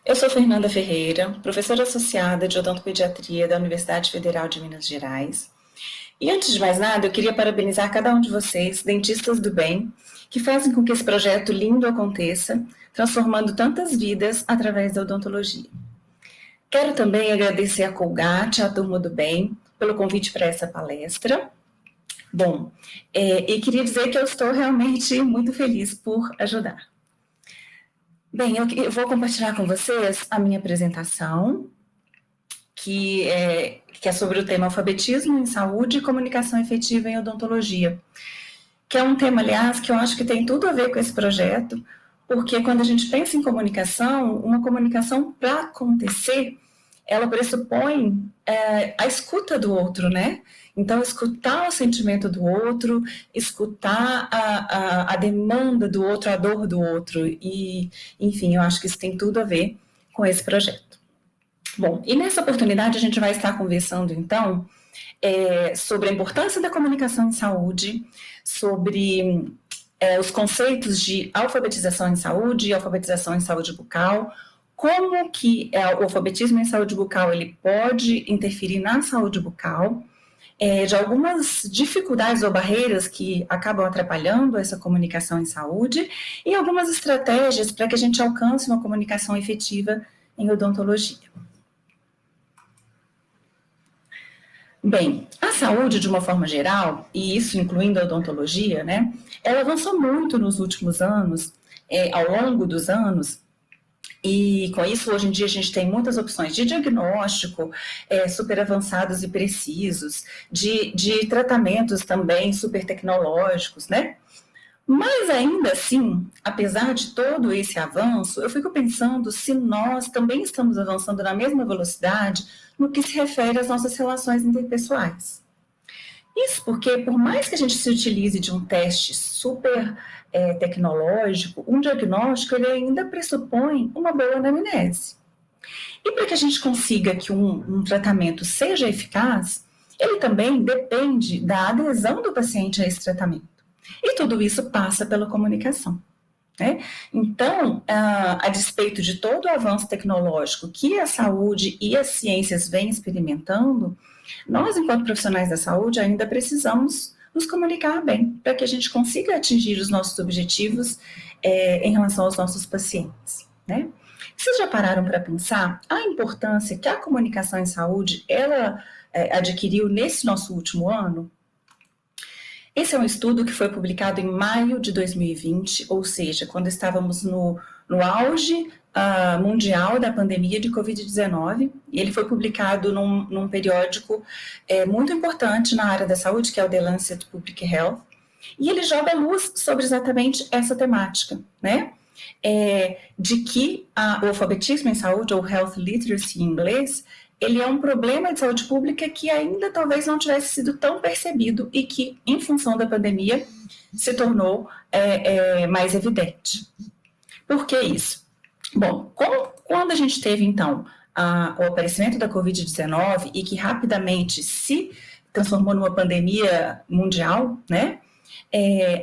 Eu sou Fernanda Ferreira, professora associada de odontopediatria da Universidade Federal de Minas Gerais. E antes de mais nada, eu queria parabenizar cada um de vocês, dentistas do bem, que fazem com que esse projeto lindo aconteça, transformando tantas vidas através da odontologia. Quero também agradecer a Colgate, a Turma do Bem, pelo convite para essa palestra. Bom, e queria dizer que eu estou realmente muito feliz por ajudar. Bem, eu vou compartilhar com vocês a minha apresentação, que é sobre o tema alfabetismo em saúde e comunicação efetiva em odontologia, que é um tema, aliás, que eu acho que tem tudo a ver com esse projeto, porque quando a gente pensa em comunicação, uma comunicação para acontecer, ela pressupõe a escuta do outro, né? Então, escutar o sentimento do outro, escutar a demanda do outro, a dor do outro. E, enfim, eu acho que isso tem tudo a ver com esse projeto. Bom, e nessa oportunidade a gente vai estar conversando, então, sobre a importância da comunicação em saúde, sobre os conceitos de alfabetização em saúde e alfabetização em saúde bucal, como que o alfabetismo em saúde bucal ele pode interferir na saúde bucal, de algumas dificuldades ou barreiras que acabam atrapalhando essa comunicação em saúde e algumas estratégias para que a gente alcance uma comunicação efetiva em odontologia. Bem, a saúde, de uma forma geral, e isso incluindo a odontologia, né, ela avançou muito nos últimos anos, ao longo dos anos, e com isso, hoje em dia, a gente tem muitas opções de diagnóstico super avançados e precisos, de tratamentos também super tecnológicos, né? Mas ainda assim, apesar de todo esse avanço, eu fico pensando se nós também estamos avançando na mesma velocidade no que se refere às nossas relações interpessoais. Isso porque, por mais que a gente se utilize de um teste super tecnológico, um diagnóstico ele ainda pressupõe uma boa anamnese. E para que a gente consiga que um tratamento seja eficaz, ele também depende da adesão do paciente a esse tratamento. E tudo isso passa pela comunicação. Né? Então, a despeito de todo o avanço tecnológico que a saúde e as ciências vêm experimentando, nós, enquanto profissionais da saúde, ainda precisamos nos comunicar bem, para que a gente consiga atingir os nossos objetivos em relação aos nossos pacientes. Né? Vocês já pararam para pensar a importância que a comunicação em saúde ela adquiriu nesse nosso último ano? Esse é um estudo que foi publicado em maio de 2020, ou seja, quando estávamos no auge mundial da pandemia de Covid-19, e ele foi publicado num periódico muito importante na área da saúde, que é o The Lancet Public Health, e ele joga luz sobre exatamente essa temática, né? De que o alfabetismo em saúde, ou health literacy em inglês, ele é um problema de saúde pública que ainda talvez não tivesse sido tão percebido e que, em função da pandemia, se tornou mais evidente. Por que isso? Bom, quando a gente teve, então, o aparecimento da Covid-19 e que rapidamente se transformou numa pandemia mundial, né?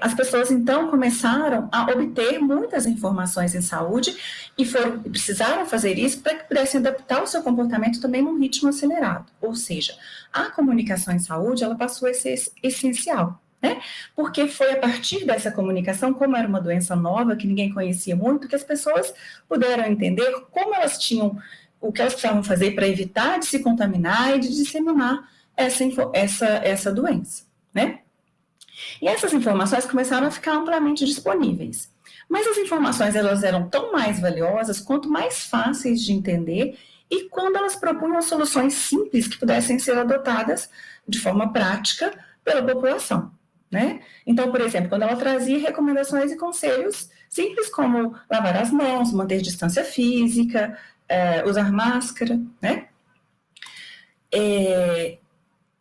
As pessoas, então, começaram a obter muitas informações em saúde e precisaram fazer isso para que pudessem adaptar o seu comportamento também num ritmo acelerado. Ou seja, a comunicação em saúde, ela passou a ser essencial, né? Porque foi a partir dessa comunicação, como era uma doença nova, que ninguém conhecia muito, que as pessoas puderam entender como elas tinham, o que elas precisavam fazer para evitar de se contaminar e de disseminar essa doença, né? E essas informações começaram a ficar amplamente disponíveis. Mas as informações elas eram tão mais valiosas quanto mais fáceis de entender e quando elas propunham soluções simples que pudessem ser adotadas de forma prática pela população. Né? Então, por exemplo, quando ela trazia recomendações e conselhos simples como lavar as mãos, manter distância física, usar máscara, né?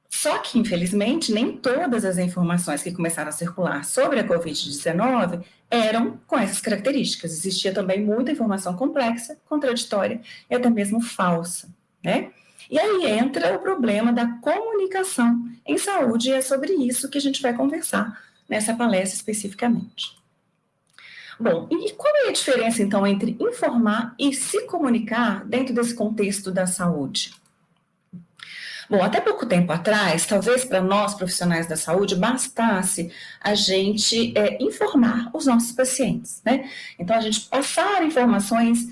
Só que, infelizmente, nem todas as informações que começaram a circular sobre a Covid-19 eram com essas características. Existia também muita informação complexa, contraditória e até mesmo falsa, né? E aí entra o problema da comunicação em saúde e é sobre isso que a gente vai conversar nessa palestra especificamente. Bom, e qual é a diferença, então, entre informar e se comunicar dentro desse contexto da saúde? Bom, até pouco tempo atrás, talvez para nós profissionais da saúde, bastasse a gente informar os nossos pacientes, né? Então, a gente passar informações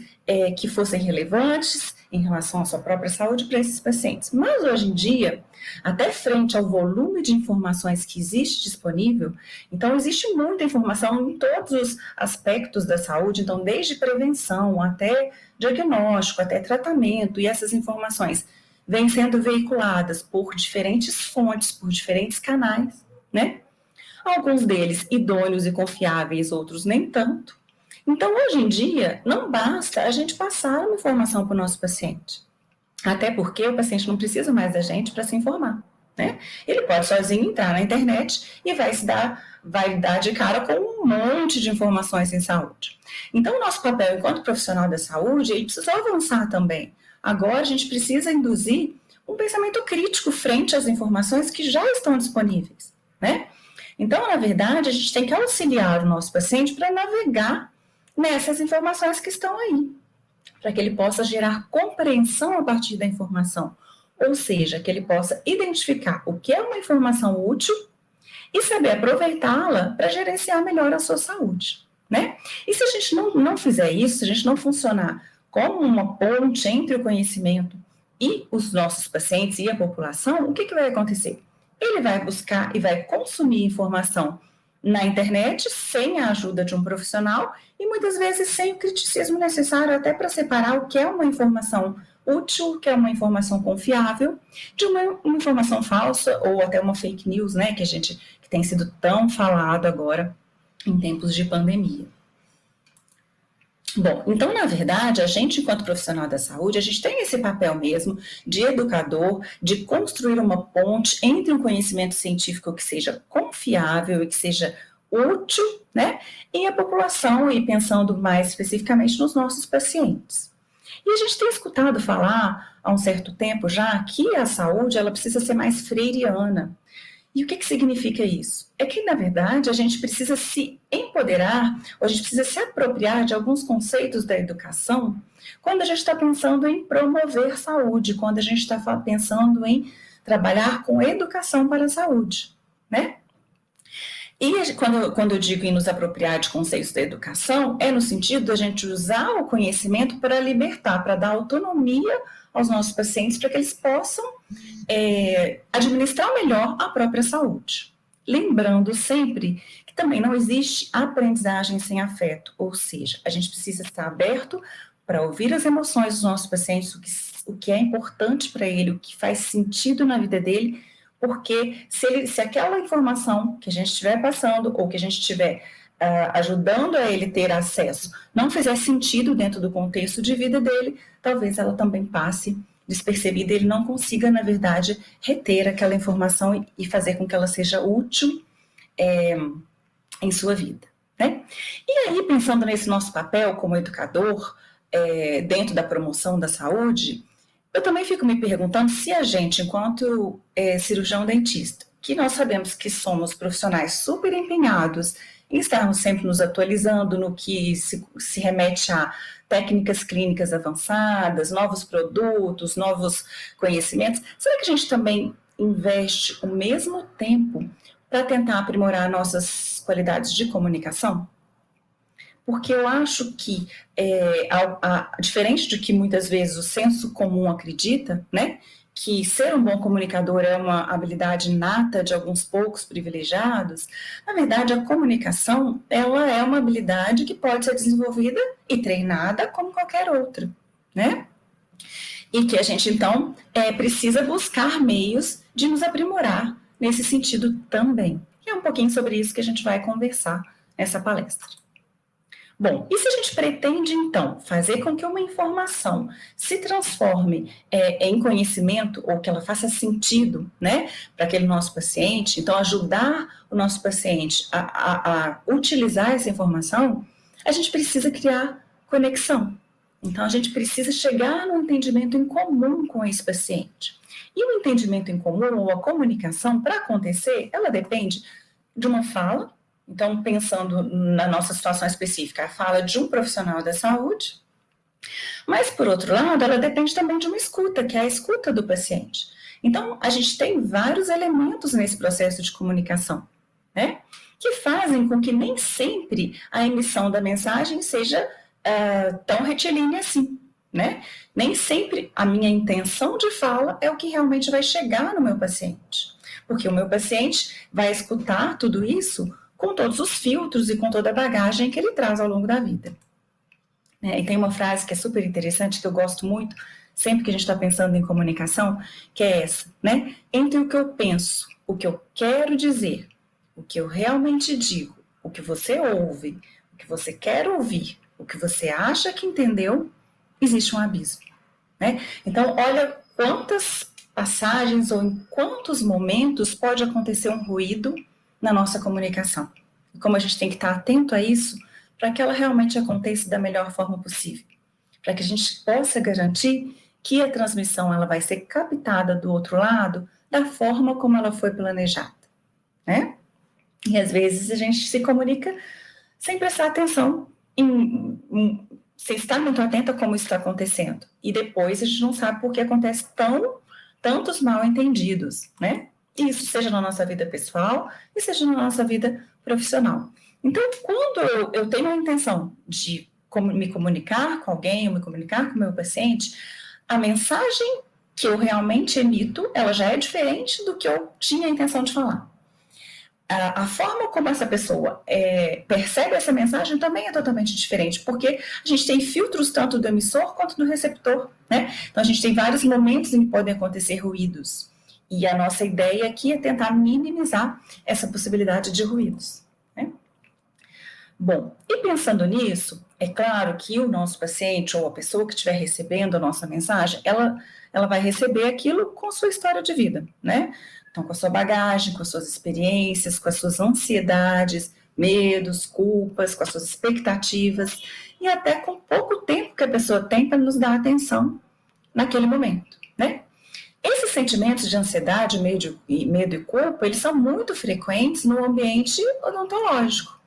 que fossem relevantes em relação à sua própria saúde para esses pacientes. Mas hoje em dia, até frente ao volume de informações que existe disponível, então existe muita informação em todos os aspectos da saúde, então desde prevenção até diagnóstico, até tratamento, e essas informações vêm sendo veiculadas por diferentes fontes, por diferentes canais, né? Alguns deles idôneos e confiáveis, outros nem tanto. Então, hoje em dia, não basta a gente passar uma informação para o nosso paciente. Até porque o paciente não precisa mais da gente para se informar, né? Ele pode sozinho entrar na internet e vai dar de cara com um monte de informações em saúde. Então, o nosso papel enquanto profissional da saúde, ele precisou avançar também. Agora, a gente precisa induzir um pensamento crítico frente às informações que já estão disponíveis, né? Então, na verdade, a gente tem que auxiliar o nosso paciente para navegar nessas informações que estão aí, para que ele possa gerar compreensão a partir da informação, ou seja, que ele possa identificar o que é uma informação útil e saber aproveitá-la para gerenciar melhor a sua saúde, né? E se a gente não fizer isso, se a gente não funcionar como uma ponte entre o conhecimento e os nossos pacientes e a população, o que vai acontecer? Ele vai buscar e vai consumir informação na internet sem a ajuda de um profissional e muitas vezes sem o criticismo necessário até para separar o que é uma informação útil, o que é uma informação confiável, de uma informação falsa ou até uma fake news, né, que tem sido tão falado agora em tempos de pandemia. Bom, então, na verdade, a gente, enquanto profissional da saúde, a gente tem esse papel mesmo de educador, de construir uma ponte entre um conhecimento científico que seja confiável e que seja útil, né, e a população, e pensando mais especificamente nos nossos pacientes. E a gente tem escutado falar há um certo tempo já que a saúde ela precisa ser mais freiriana. E o que significa isso? É que, na verdade, a gente precisa se empoderar, ou a gente precisa se apropriar de alguns conceitos da educação quando a gente está pensando em promover saúde, quando a gente está pensando em trabalhar com educação para a saúde, né? E quando eu digo em nos apropriar de conceitos da educação, é no sentido da gente usar o conhecimento para libertar, para dar autonomia aos nossos pacientes, para que eles possam administrar melhor a própria saúde. Lembrando sempre que também não existe aprendizagem sem afeto, ou seja, a gente precisa estar aberto para ouvir as emoções dos nossos pacientes, o que é importante para ele, o que faz sentido na vida dele, porque se aquela informação que a gente estiver passando ou que a gente estiver ajudando a ele ter acesso não fizer sentido dentro do contexto de vida dele, talvez ela também passe despercebida e ele não consiga, na verdade, reter aquela informação e fazer com que ela seja útil em sua vida, né? E aí, pensando nesse nosso papel como educador, dentro da promoção da saúde, eu também fico me perguntando se a gente, enquanto cirurgião dentista, que nós sabemos que somos profissionais super empenhados em estarmos sempre nos atualizando no que se remete a técnicas clínicas avançadas, novos produtos, novos conhecimentos, será que a gente também investe o mesmo tempo para tentar aprimorar nossas qualidades de comunicação? Porque eu acho que, diferente do que muitas vezes o senso comum acredita, né, que ser um bom comunicador é uma habilidade inata de alguns poucos privilegiados, na verdade, a comunicação ela é uma habilidade que pode ser desenvolvida e treinada como qualquer outra, né? E que a gente, então, precisa buscar meios de nos aprimorar nesse sentido também. E é um pouquinho sobre isso que a gente vai conversar nessa palestra. Bom, e se a gente pretende, então, fazer com que uma informação se transforme em conhecimento, ou que ela faça sentido, né, para aquele nosso paciente, então ajudar o nosso paciente a utilizar essa informação, a gente precisa criar conexão. Então, a gente precisa chegar no entendimento em comum com esse paciente. E o entendimento em comum, ou a comunicação, para acontecer, ela depende de uma fala, Então, pensando na nossa situação específica, a fala de um profissional da saúde, mas, por outro lado, ela depende também de uma escuta, que é a escuta do paciente. Então, a gente tem vários elementos nesse processo de comunicação, né? Que fazem com que nem sempre a emissão da mensagem seja tão retilínea assim, né? Nem sempre a minha intenção de fala é o que realmente vai chegar no meu paciente. Porque o meu paciente vai escutar tudo isso com todos os filtros e com toda a bagagem que ele traz ao longo da vida. E tem uma frase que é super interessante, que eu gosto muito, sempre que a gente está pensando em comunicação, que é essa, né? Entre o que eu penso, o que eu quero dizer, o que eu realmente digo, o que você ouve, o que você quer ouvir, o que você acha que entendeu, existe um abismo, né? Então, olha quantas passagens ou em quantos momentos pode acontecer um ruído na nossa comunicação. E como a gente tem que estar atento a isso, para que ela realmente aconteça da melhor forma possível, para que a gente possa garantir que a transmissão ela vai ser captada do outro lado da forma como ela foi planejada, né? E às vezes a gente se comunica sem prestar atenção sem estar muito atenta a como isso está acontecendo. E depois a gente não sabe por que acontece tantos mal entendidos, né? E isso seja na nossa vida pessoal e seja na nossa vida profissional. Então, quando eu tenho a intenção de me comunicar com alguém, ou me comunicar com o meu paciente, a mensagem que eu realmente emito, ela já é diferente do que eu tinha a intenção de falar. A forma como essa pessoa percebe essa mensagem também é totalmente diferente, porque a gente tem filtros tanto do emissor quanto do receptor, né? Então, a gente tem vários momentos em que podem acontecer ruídos. E a nossa ideia aqui é tentar minimizar essa possibilidade de ruídos, né? Bom, e pensando nisso, é claro que o nosso paciente ou a pessoa que estiver recebendo a nossa mensagem, ela vai receber aquilo com sua história de vida, né? Então, com a sua bagagem, com as suas experiências, com as suas ansiedades, medos, culpas, com as suas expectativas e até com pouco tempo que a pessoa tem para nos dar atenção naquele momento, né? Esses sentimentos de ansiedade, medo e culpa, eles são muito frequentes no ambiente odontológico.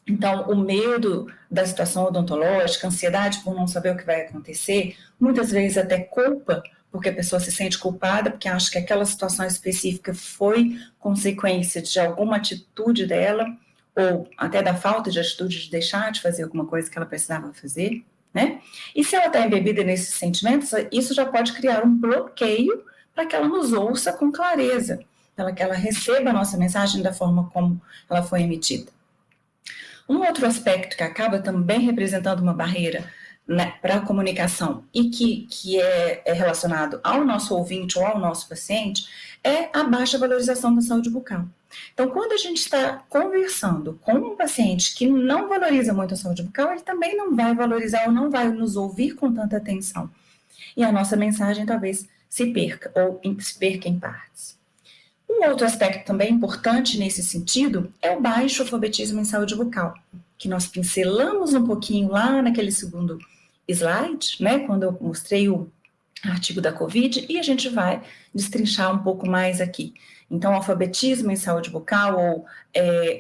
Então, o medo da situação odontológica, ansiedade por não saber o que vai acontecer, muitas vezes até culpa, porque a pessoa se sente culpada, porque acha que aquela situação específica foi consequência de alguma atitude dela, ou até da falta de atitude de deixar de fazer alguma coisa que ela precisava fazer, né? E se ela está embebida nesses sentimentos, isso já pode criar um bloqueio para que ela nos ouça com clareza, para que ela receba a nossa mensagem da forma como ela foi emitida. Um outro aspecto que acaba também representando uma barreira, né, para a comunicação e que é relacionado ao nosso ouvinte ou ao nosso paciente é a baixa valorização da saúde bucal. Então, quando a gente está conversando com um paciente que não valoriza muito a saúde bucal, ele também não vai valorizar ou não vai nos ouvir com tanta atenção. E a nossa mensagem talvez se perca ou se perca em partes. Um outro aspecto também importante nesse sentido é o baixo alfabetismo em saúde bucal, que nós pincelamos um pouquinho lá naquele segundo slide, né, quando eu mostrei o artigo da Covid, e a gente vai destrinchar um pouco mais aqui. Então, alfabetismo em saúde bucal ou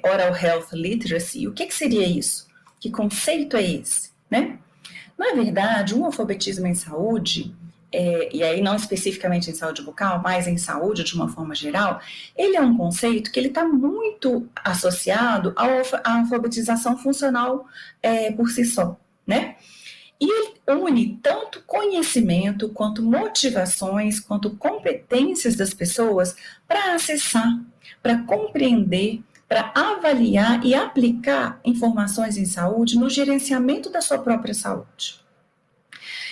Oral Health Literacy, o que seria isso? Que conceito é esse, né? Na verdade, um alfabetismo em saúde, e aí não especificamente em saúde bucal, mas em saúde de uma forma geral, ele é um conceito que ele está muito associado à alfabetização funcional por si só, né? E ele une tanto conhecimento, quanto motivações, quanto competências das pessoas para acessar, para compreender, para avaliar e aplicar informações em saúde no gerenciamento da sua própria saúde.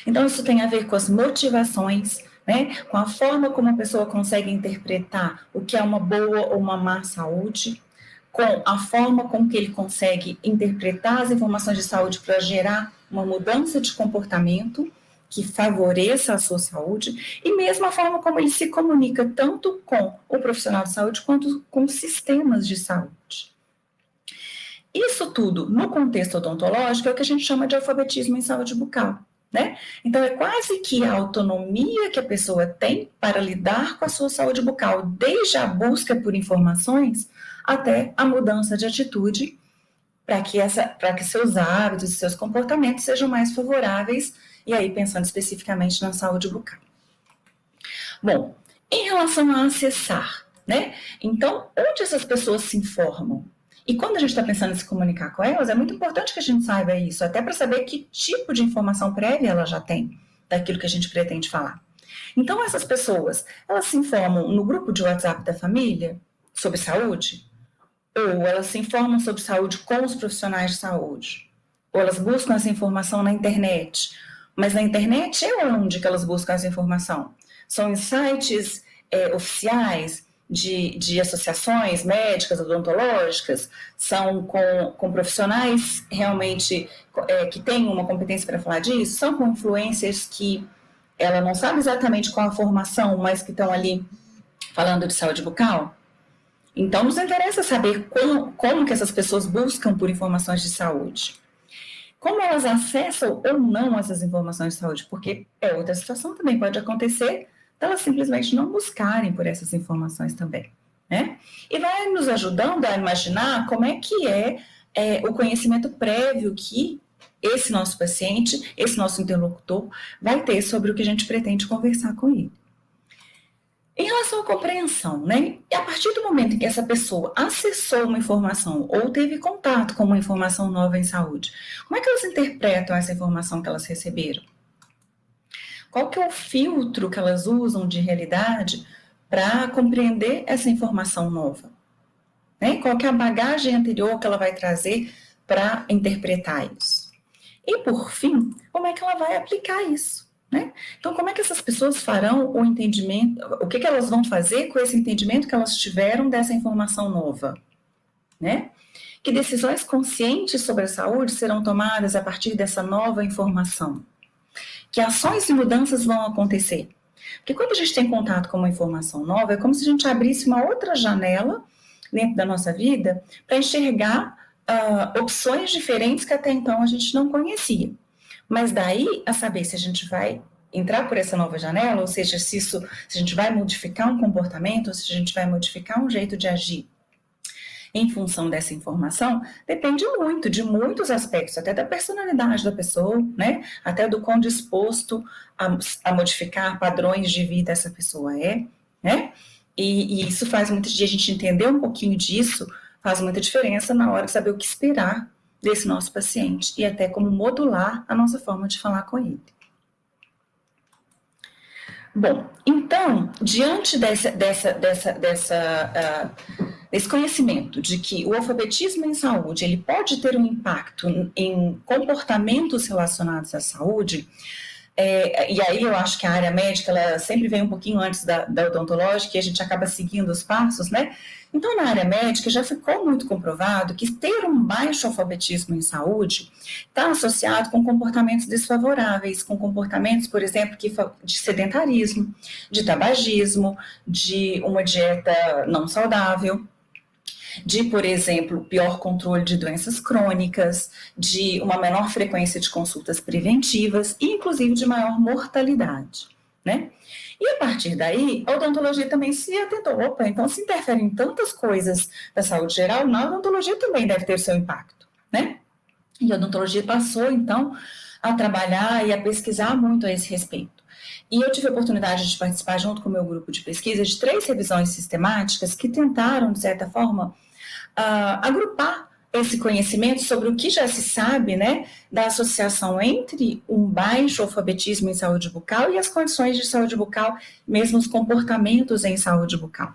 Então, isso tem a ver com as motivações, né, com a forma como a pessoa consegue interpretar o que é uma boa ou uma má saúde, com a forma com que ele consegue interpretar as informações de saúde para gerar uma mudança de comportamento que favoreça a sua saúde, e mesmo a forma como ele se comunica tanto com o profissional de saúde quanto com sistemas de saúde. Isso tudo, no contexto odontológico, é o que a gente chama de alfabetismo em saúde bucal, né? Então, é quase que a autonomia que a pessoa tem para lidar com a sua saúde bucal, desde a busca por informações até a mudança de atitude, para que seus hábitos e seus comportamentos sejam mais favoráveis, e aí pensando especificamente na saúde bucal. Bom, em relação a acessar, né? Então, onde essas pessoas se informam? E quando a gente está pensando em se comunicar com elas, é muito importante que a gente saiba isso, até para saber que tipo de informação prévia ela já tem daquilo que a gente pretende falar. Então, essas pessoas, elas se informam no grupo de WhatsApp da família sobre saúde? Ou elas se informam sobre saúde com os profissionais de saúde? Ou elas buscam essa informação na internet? Mas na internet é onde que elas buscam essa informação? São em sites oficiais de associações médicas, odontológicas? São com profissionais realmente que têm uma competência para falar disso? São com influencers que ela não sabe exatamente qual a formação, mas que estão ali falando de saúde bucal? Então, nos interessa saber como que essas pessoas buscam por informações de saúde. Como elas acessam ou não essas informações de saúde, porque outra situação também pode acontecer delas simplesmente não buscarem por essas informações também, né? E vai nos ajudando a imaginar como é que o conhecimento prévio que esse nosso paciente, esse nosso interlocutor vai ter sobre o que a gente pretende conversar com ele. Em relação à compreensão, né? E a partir do momento em que essa pessoa acessou uma informação ou teve contato com uma informação nova em saúde, como é que elas interpretam essa informação que elas receberam? Qual que é o filtro que elas usam de realidade para compreender essa informação nova? Né? Qual que é a bagagem anterior que ela vai trazer para interpretar isso? E, por fim, como é que ela vai aplicar isso? Né? Então, como é que essas pessoas farão o entendimento, o que elas vão fazer com esse entendimento que elas tiveram dessa informação nova? Né? Que decisões conscientes sobre a saúde serão tomadas a partir dessa nova informação? Que ações e mudanças vão acontecer? Porque quando a gente tem contato com uma informação nova, é como se a gente abrisse uma outra janela dentro da nossa vida para enxergar opções diferentes que até então a gente não conhecia. Mas daí a saber se a gente vai entrar por essa nova janela, ou seja, se a gente vai modificar um comportamento, ou se a gente vai modificar um jeito de agir em função dessa informação, depende muito de muitos aspectos, até da personalidade da pessoa, né? Até do quão disposto a modificar padrões de vida essa pessoa é, né? E isso faz muitos dias a gente entender um pouquinho disso, faz muita diferença na hora de saber o que esperar desse nosso paciente e até como modular a nossa forma de falar com ele. Bom, então, diante desse conhecimento de que o alfabetismo em saúde ele pode ter um impacto em comportamentos relacionados à saúde, e aí eu acho que a área médica ela sempre vem um pouquinho antes da odontológica e a gente acaba seguindo os passos, né? Então, na área médica já ficou muito comprovado que ter um baixo alfabetismo em saúde está associado com comportamentos desfavoráveis, com comportamentos, por exemplo, de sedentarismo, de tabagismo, de uma dieta não saudável, de, por exemplo, pior controle de doenças crônicas, de uma menor frequência de consultas preventivas e, inclusive, de maior mortalidade, né? E, a partir daí, a odontologia também se atentou, opa, então se interfere em tantas coisas da saúde geral, na odontologia também deve ter seu impacto, né? E a odontologia passou, então, a trabalhar e a pesquisar muito a esse respeito. E eu tive a oportunidade de participar, junto com o meu grupo de pesquisa, de 3 revisões sistemáticas que tentaram, de certa forma, agrupar esse conhecimento sobre o que já se sabe, né, da associação entre um baixo alfabetismo em saúde bucal e as condições de saúde bucal, mesmo os comportamentos em saúde bucal.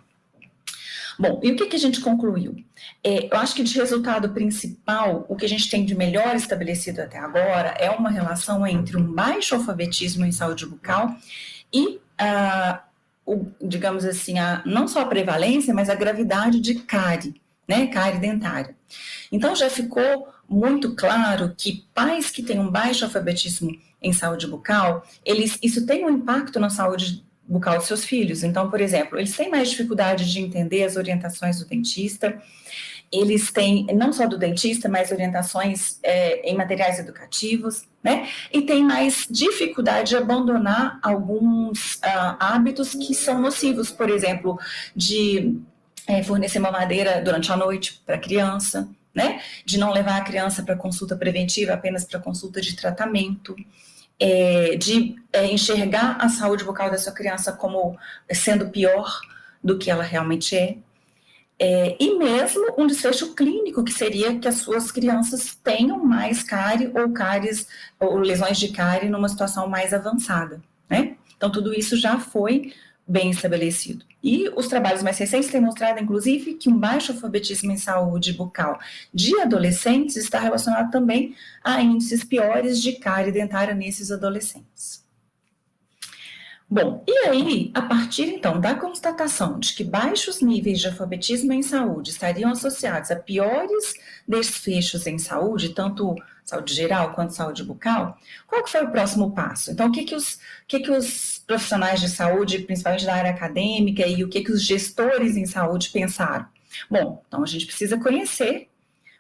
Bom, e o que a gente concluiu? Eu acho que de resultado principal, o que a gente tem de melhor estabelecido até agora é uma relação entre um baixo alfabetismo em saúde bucal e, digamos assim, não só a prevalência, mas a gravidade de cárie, né, cárie dentária. Então, já ficou muito claro que pais que têm um baixo alfabetismo em saúde bucal, isso tem um impacto na saúde bucal de seus filhos. Então, por exemplo, eles têm mais dificuldade de entender as orientações do dentista eles têm, não só do dentista, mas orientações em materiais educativos, né? E tem mais dificuldade de abandonar alguns hábitos que são nocivos, por exemplo, de fornecer mamadeira durante a noite para a criança, né? De não levar a criança para consulta preventiva, apenas para consulta de tratamento, de enxergar a saúde bucal da sua criança como sendo pior do que ela realmente é. E mesmo um desfecho clínico, que seria que as suas crianças tenham mais cárie ou lesões de cárie numa situação mais avançada, né? Então, tudo isso já foi bem estabelecido. E os trabalhos mais recentes têm mostrado, inclusive, que um baixo alfabetismo em saúde bucal de adolescentes está relacionado também a índices piores de cárie dentária nesses adolescentes. Bom, e aí, a partir então da constatação de que baixos níveis de alfabetismo em saúde estariam associados a piores desfechos em saúde, tanto saúde geral quanto saúde bucal, qual que foi o próximo passo? Então, o que os profissionais de saúde, principalmente da área acadêmica, e o que os gestores em saúde pensaram? Bom, então a gente precisa conhecer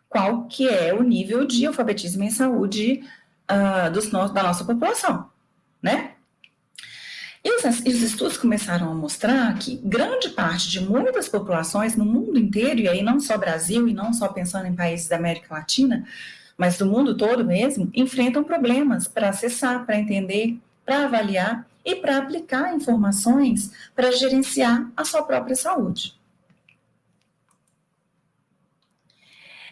qual que é o nível de alfabetismo em saúde da nossa população, né? E os estudos começaram a mostrar que grande parte de muitas populações no mundo inteiro, e aí não só Brasil e não só pensando em países da América Latina, mas do mundo todo mesmo, enfrentam problemas para acessar, para entender, para avaliar e para aplicar informações para gerenciar a sua própria saúde.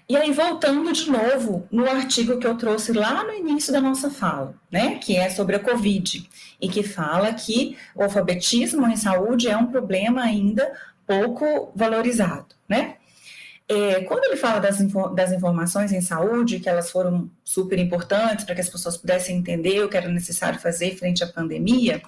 E aí, voltando de novo no artigo que eu trouxe lá no início da nossa fala, né, que é sobre a Covid, e que fala que o alfabetismo em saúde é um problema ainda pouco valorizado, né? Quando ele fala das informações em saúde, que elas foram super importantes para que as pessoas pudessem entender o que era necessário fazer frente à pandemia,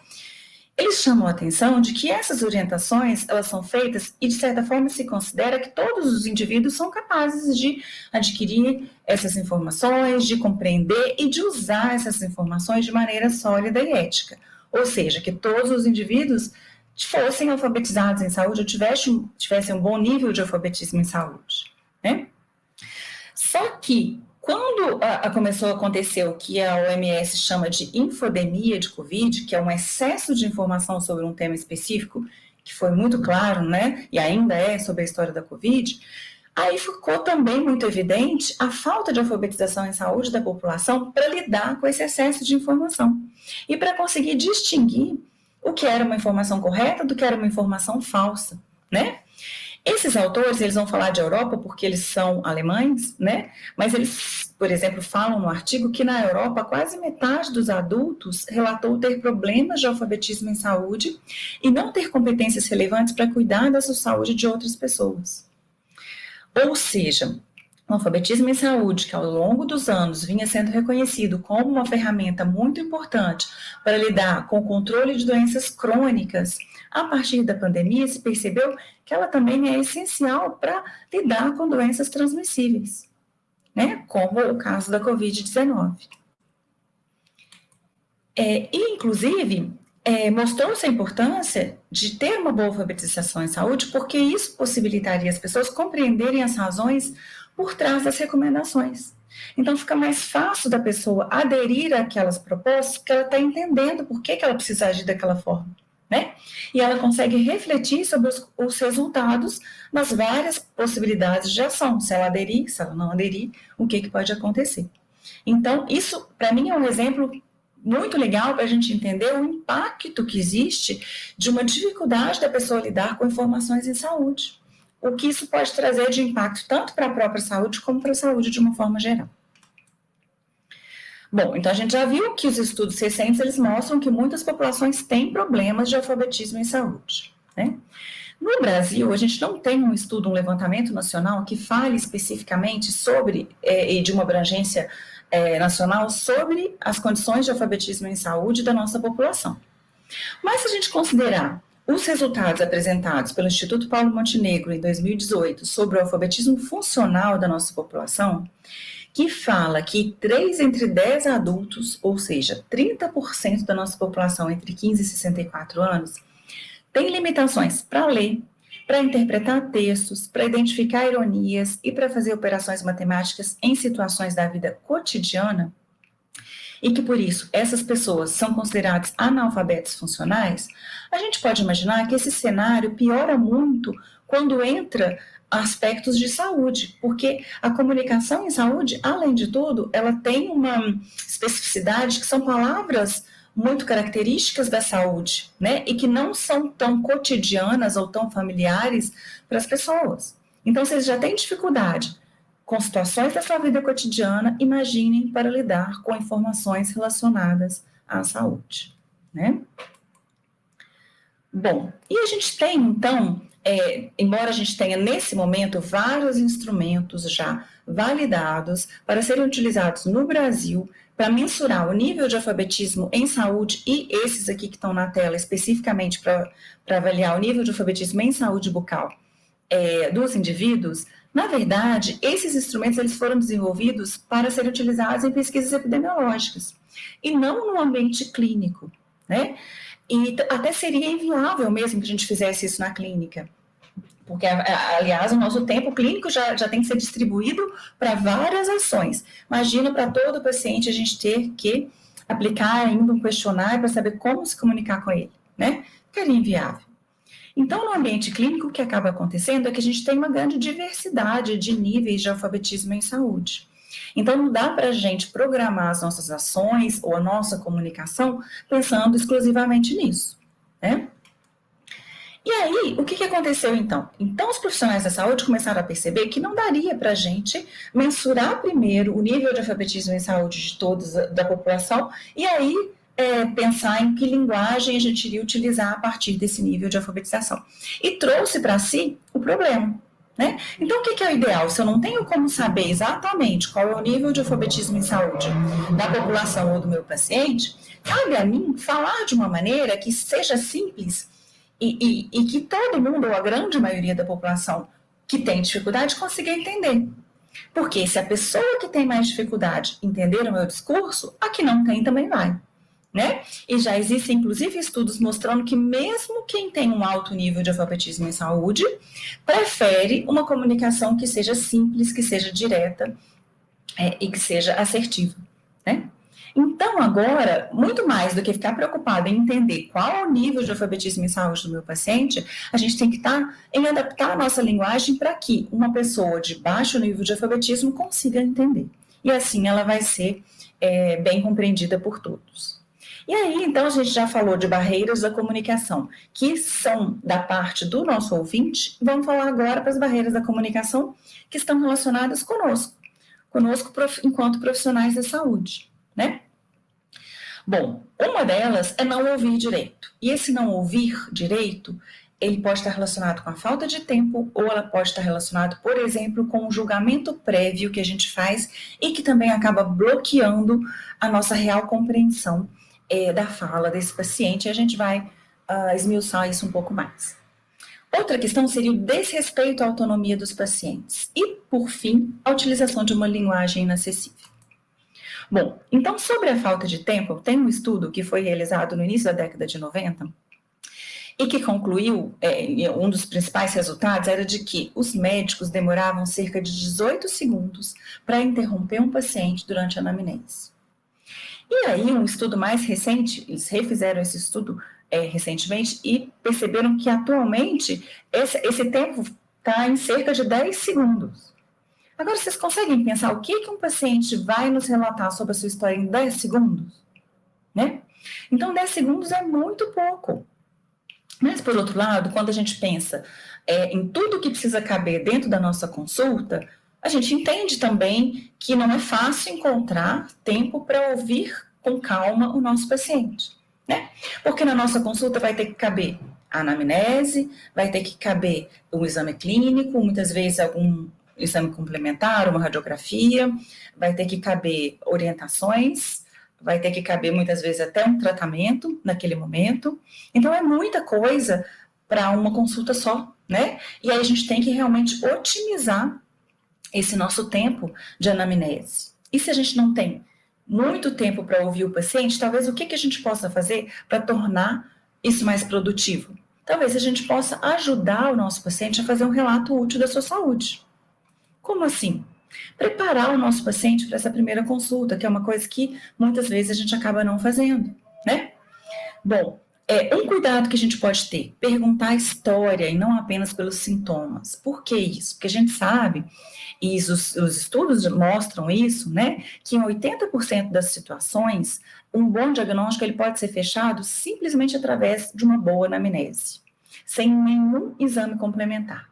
eles chamam a atenção de que essas orientações, elas são feitas e, de certa forma, se considera que todos os indivíduos são capazes de adquirir essas informações, de compreender e de usar essas informações de maneira sólida e ética. Ou seja, que todos os indivíduos fossem alfabetizados em saúde ou tivessem um bom nível de alfabetismo em saúde, né? Só que quando começou a acontecer o que a OMS chama de infodemia de Covid, que é um excesso de informação sobre um tema específico, que foi muito claro, né, e ainda é sobre a história da Covid, aí ficou também muito evidente a falta de alfabetização em saúde da população para lidar com esse excesso de informação e para conseguir distinguir o que era uma informação correta do que era uma informação falsa, né? Esses autores, eles vão falar de Europa porque eles são alemães, né? Mas eles, por exemplo, falam no artigo que na Europa quase metade dos adultos relatou ter problemas de alfabetismo em saúde e não ter competências relevantes para cuidar da sua saúde de outras pessoas. Ou seja, o alfabetismo em saúde, que ao longo dos anos vinha sendo reconhecido como uma ferramenta muito importante para lidar com o controle de doenças crônicas, a partir da pandemia se percebeu que ela também é essencial para lidar com doenças transmissíveis, né? Como o caso da Covid-19. Inclusive, mostrou-se a importância de ter uma boa alfabetização em saúde, porque isso possibilitaria as pessoas compreenderem as razões por trás das recomendações. Então, fica mais fácil da pessoa aderir àquelas propostas, porque ela está entendendo por que ela precisa agir daquela forma, né? E ela consegue refletir sobre os resultados nas várias possibilidades de ação, se ela aderir, se ela não aderir, o que pode acontecer. Então, isso, para mim, é um exemplo muito legal para a gente entender o impacto que existe de uma dificuldade da pessoa lidar com informações em saúde. O que isso pode trazer de impacto tanto para a própria saúde como para a saúde de uma forma geral. Bom, então a gente já viu que os estudos recentes, eles mostram que muitas populações têm problemas de alfabetismo em saúde, né? No Brasil, a gente não tem um estudo, um levantamento nacional que fale especificamente sobre, e de uma abrangência nacional, sobre as condições de alfabetismo em saúde da nossa população. Mas se a gente considerar os resultados apresentados pelo Instituto Paulo Montenegro em 2018 sobre o alfabetismo funcional da nossa população, que fala que 3 entre 10 adultos, ou seja, 30% da nossa população entre 15 e 64 anos, tem limitações para ler, para interpretar textos, para identificar ironias e para fazer operações matemáticas em situações da vida cotidiana, e que por isso essas pessoas são consideradas analfabetos funcionais, a gente pode imaginar que esse cenário piora muito quando entra aspectos de saúde, porque a comunicação em saúde, além de tudo, ela tem uma especificidade que são palavras muito características da saúde, né? E que não são tão cotidianas ou tão familiares para as pessoas. Então, se eles já têm dificuldade com situações da sua vida cotidiana, imaginem para lidar com informações relacionadas à saúde, né? Bom, e a gente tem, então, embora a gente tenha, nesse momento, vários instrumentos já validados para serem utilizados no Brasil para mensurar o nível de alfabetismo em saúde, e esses aqui que estão na tela, especificamente para avaliar o nível de alfabetismo em saúde bucal dos indivíduos, na verdade, esses instrumentos eles foram desenvolvidos para serem utilizados em pesquisas epidemiológicas, e não no ambiente clínico, né? E até seria inviável mesmo que a gente fizesse isso na clínica, porque, aliás, o nosso tempo clínico já tem que ser distribuído para várias ações. Imagina para todo paciente a gente ter que aplicar ainda um questionário para saber como se comunicar com ele, né? Ficaria inviável. Então, no ambiente clínico, o que acaba acontecendo é que a gente tem uma grande diversidade de níveis de alfabetismo em saúde. Então, não dá para a gente programar as nossas ações ou a nossa comunicação pensando exclusivamente nisso, né? E aí, o que aconteceu então? Então, os profissionais da saúde começaram a perceber que não daria para a gente mensurar primeiro o nível de alfabetismo em saúde de todos da população e aí pensar em que linguagem a gente iria utilizar a partir desse nível de alfabetização. E trouxe para si o problema, né? Então, o que é o ideal? Se eu não tenho como saber exatamente qual é o nível de alfabetismo em saúde da população ou do meu paciente, cabe a mim falar de uma maneira que seja simples e que todo mundo, ou a grande maioria da população que tem dificuldade, consiga entender. Porque se a pessoa que tem mais dificuldade entender o meu discurso, a que não tem também vai. Né? E já existem, inclusive, estudos mostrando que mesmo quem tem um alto nível de alfabetismo em saúde prefere uma comunicação que seja simples, que seja direta e que seja assertiva, né? Então, agora, muito mais do que ficar preocupado em entender qual é o nível de alfabetismo em saúde do meu paciente, a gente tem que estar em adaptar a nossa linguagem para que uma pessoa de baixo nível de alfabetismo consiga entender. E assim ela vai ser bem compreendida por todos. E aí, então, a gente já falou de barreiras da comunicação, que são da parte do nosso ouvinte. Vamos falar agora para as barreiras da comunicação que estão relacionadas conosco enquanto profissionais da saúde, né? Bom, uma delas é não ouvir direito. E esse não ouvir direito, ele pode estar relacionado com a falta de tempo ou ela pode estar relacionado, por exemplo, com o julgamento prévio que a gente faz e que também acaba bloqueando a nossa real compreensão da fala desse paciente, e a gente vai esmiuçar isso um pouco mais. Outra questão seria o desrespeito à autonomia dos pacientes e, por fim, a utilização de uma linguagem inacessível. Bom, então, sobre a falta de tempo, tem um estudo que foi realizado no início da década de 90 e que concluiu, um dos principais resultados era de que os médicos demoravam cerca de 18 segundos para interromper um paciente durante a anamnese. E aí, um estudo mais recente, eles refizeram esse estudo recentemente e perceberam que atualmente esse tempo está em cerca de 10 segundos. Agora, vocês conseguem pensar o que um paciente vai nos relatar sobre a sua história em 10 segundos? Né? Então, 10 segundos é muito pouco. Mas, por outro lado, quando a gente pensa em tudo que precisa caber dentro da nossa consulta, a gente entende também que não é fácil encontrar tempo para ouvir com calma o nosso paciente, né? Porque na nossa consulta vai ter que caber a anamnese, vai ter que caber um exame clínico, muitas vezes algum exame complementar, uma radiografia, vai ter que caber orientações, vai ter que caber muitas vezes até um tratamento naquele momento. Então é muita coisa para uma consulta só, né? E aí a gente tem que realmente otimizar esse nosso tempo de anamnese. E se a gente não tem muito tempo para ouvir o paciente, talvez o que a gente possa fazer para tornar isso mais produtivo? talvez a gente possa ajudar o nosso paciente a fazer um relato útil da sua saúde. Como assim? Preparar o nosso paciente para essa primeira consulta, que é uma coisa que muitas vezes a gente acaba não fazendo, né? Bom, um cuidado que a gente pode ter, perguntar a história e não apenas pelos sintomas. Por que isso? Porque a gente sabe, e os estudos mostram isso, né, que em 80% das situações, um bom diagnóstico ele pode ser fechado simplesmente através de uma boa anamnese, sem nenhum exame complementar.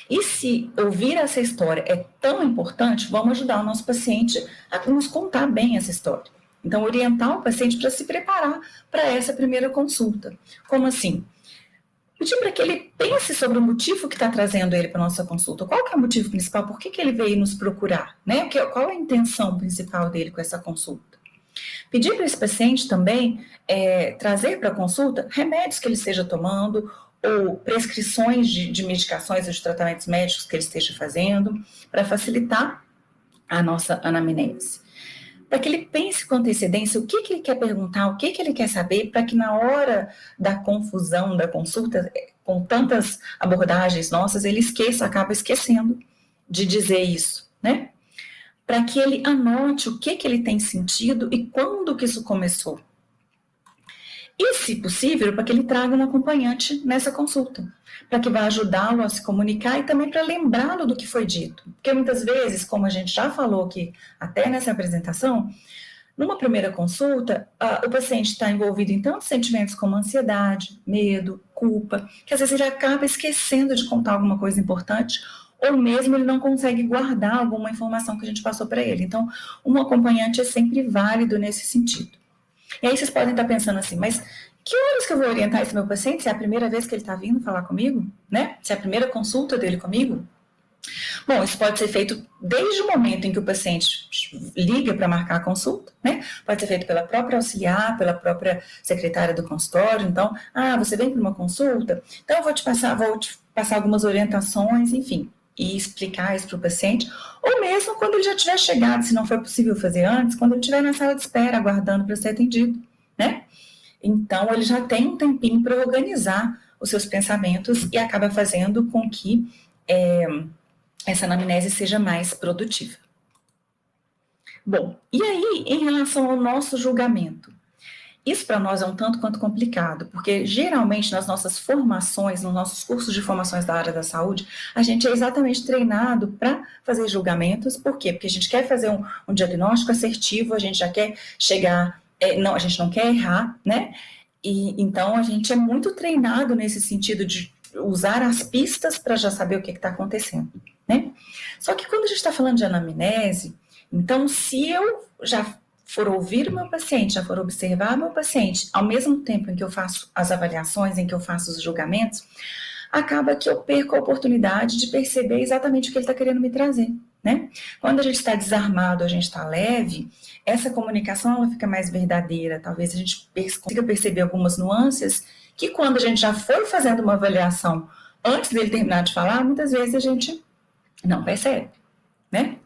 E se ouvir essa história é tão importante, vamos ajudar o nosso paciente a nos contar bem essa história. Então, orientar o paciente para se preparar para essa primeira consulta. Como assim? Pedir para que ele pense sobre o motivo que está trazendo ele para a nossa consulta. Qual que é o motivo principal? Por que ele veio nos procurar? Né? Qual é a intenção principal dele com essa consulta? Pedir para esse paciente também trazer para a consulta remédios que ele esteja tomando ou prescrições de medicações ou de tratamentos médicos que ele esteja fazendo, para facilitar a nossa anamnese. Para que ele pense com antecedência o que ele quer perguntar, o que ele quer saber, para que na hora da confusão, da consulta, com tantas abordagens nossas, ele acaba esquecendo de dizer isso, né? Para que ele anote o que ele tem sentido e quando que isso começou. E, se possível, para que ele traga um acompanhante nessa consulta, para que vá ajudá-lo a se comunicar e também para lembrá-lo do que foi dito. Porque muitas vezes, como a gente já falou aqui, até nessa apresentação, numa primeira consulta, o paciente está envolvido em tantos sentimentos como ansiedade, medo, culpa, que às vezes ele acaba esquecendo de contar alguma coisa importante, ou mesmo ele não consegue guardar alguma informação que a gente passou para ele. Então, um acompanhante é sempre válido nesse sentido. E aí vocês podem estar pensando assim, mas que horas que eu vou orientar esse meu paciente? Se é a primeira vez que ele está vindo falar comigo, né? Se é a primeira consulta dele comigo? Bom, isso pode ser feito desde o momento em que o paciente liga para marcar a consulta, né? Pode ser feito pela própria auxiliar, pela própria secretária do consultório. Então, você vem para uma consulta? Então, eu vou te passar algumas orientações, enfim, e explicar isso para o paciente. Ou mesmo quando ele já tiver chegado, se não for possível fazer antes, quando ele estiver na sala de espera, aguardando para ser atendido, né? Então, ele já tem um tempinho para organizar os seus pensamentos e acaba fazendo com que essa anamnese seja mais produtiva. Bom, e aí, em relação ao nosso julgamento? Isso para nós é um tanto quanto complicado, porque geralmente nas nossas formações, nos nossos cursos de formações da área da saúde, a gente é exatamente treinado para fazer julgamentos. Por quê? Porque a gente quer fazer um diagnóstico assertivo, a gente já quer chegar, a gente não quer errar, né? E então a gente é muito treinado nesse sentido de usar as pistas para já saber o que está acontecendo, né? Só que quando a gente está falando de anamnese, então se eu já for ouvir o meu paciente, já for observar o meu paciente, ao mesmo tempo em que eu faço as avaliações, em que eu faço os julgamentos, acaba que eu perco a oportunidade de perceber exatamente o que ele está querendo me trazer, né? Quando a gente está desarmado, a gente está leve, essa comunicação ela fica mais verdadeira, talvez a gente consiga perceber algumas nuances que quando a gente já foi fazendo uma avaliação antes dele terminar de falar, muitas vezes a gente não percebe, né?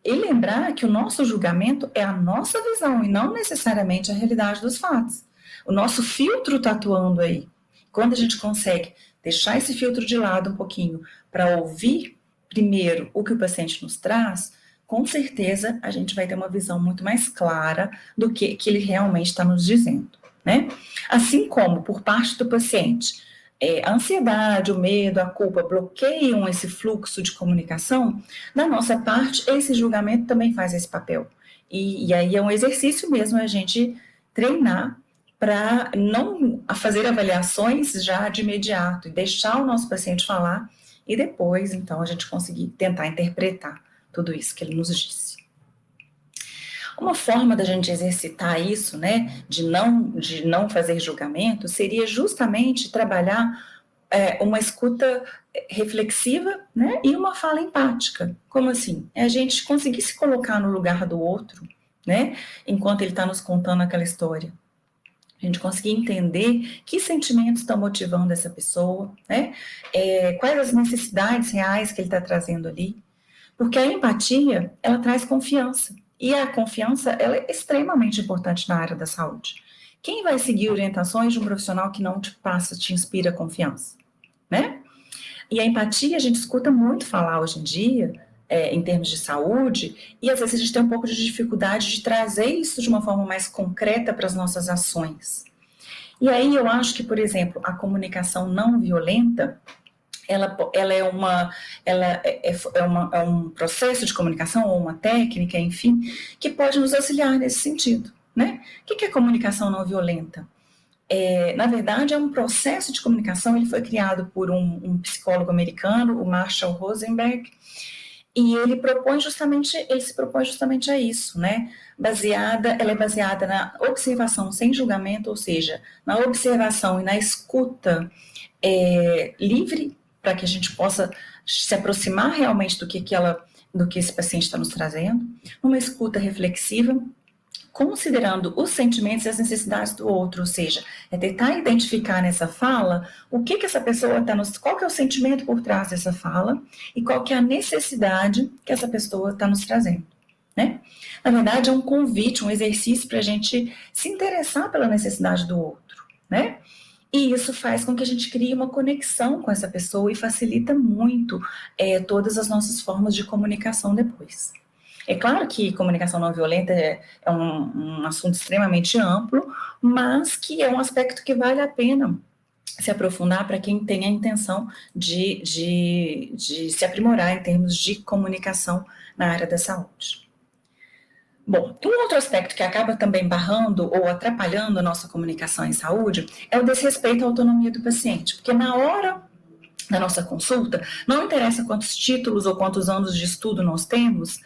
E lembrar que o nosso julgamento é a nossa visão e não necessariamente a realidade dos fatos. O nosso filtro está atuando aí. Quando a gente consegue deixar esse filtro de lado um pouquinho para ouvir primeiro o que o paciente nos traz, com certeza a gente vai ter uma visão muito mais clara do que ele realmente está nos dizendo, né? Assim como por parte do paciente, a ansiedade, o medo, a culpa bloqueiam esse fluxo de comunicação, da nossa parte, esse julgamento também faz esse papel. E aí é um exercício mesmo a gente treinar para não fazer avaliações já de imediato e deixar o nosso paciente falar e depois, então, a gente conseguir tentar interpretar tudo isso que ele nos disse. Uma forma da gente exercitar isso, né, de não fazer julgamento, seria justamente trabalhar uma escuta reflexiva, né, e uma fala empática. Como assim? É a gente conseguir se colocar no lugar do outro, né, enquanto ele está nos contando aquela história. A gente conseguir entender que sentimentos estão motivando essa pessoa, né, quais as necessidades reais que ele está trazendo ali. Porque a empatia, ela traz confiança. E a confiança, ela é extremamente importante na área da saúde. Quem vai seguir orientações de um profissional que não te passa, te inspira confiança, né? E a empatia a gente escuta muito falar hoje em dia, em termos de saúde, e às vezes a gente tem um pouco de dificuldade de trazer isso de uma forma mais concreta para as nossas ações. E aí eu acho que, por exemplo, a comunicação não violenta, ela é um processo de comunicação ou uma técnica, enfim, que pode nos auxiliar nesse sentido, né? O que é comunicação não violenta? Na verdade, é um processo de comunicação. Ele foi criado por um psicólogo americano, o Marshall Rosenberg, e ele se propõe justamente a isso, né? Ela é baseada na observação sem julgamento, ou seja, na observação e na escuta livre, para que a gente possa se aproximar realmente do que esse paciente está nos trazendo, uma escuta reflexiva, considerando os sentimentos e as necessidades do outro, ou seja, é tentar identificar nessa fala o que essa pessoa está nos... Qual que é o sentimento por trás dessa fala e qual que é a necessidade que essa pessoa está nos trazendo, né? Na verdade, é um convite, um exercício para a gente se interessar pela necessidade do outro, né? E isso faz com que a gente crie uma conexão com essa pessoa e facilita muito todas as nossas formas de comunicação depois. É claro que comunicação não violenta é um assunto extremamente amplo, mas que é um aspecto que vale a pena se aprofundar para quem tem a intenção de se aprimorar em termos de comunicação na área da saúde. Bom, um outro aspecto que acaba também barrando ou atrapalhando a nossa comunicação em saúde é o desrespeito à autonomia do paciente, porque na hora da nossa consulta, não interessa quantos títulos ou quantos anos de estudo nós temos,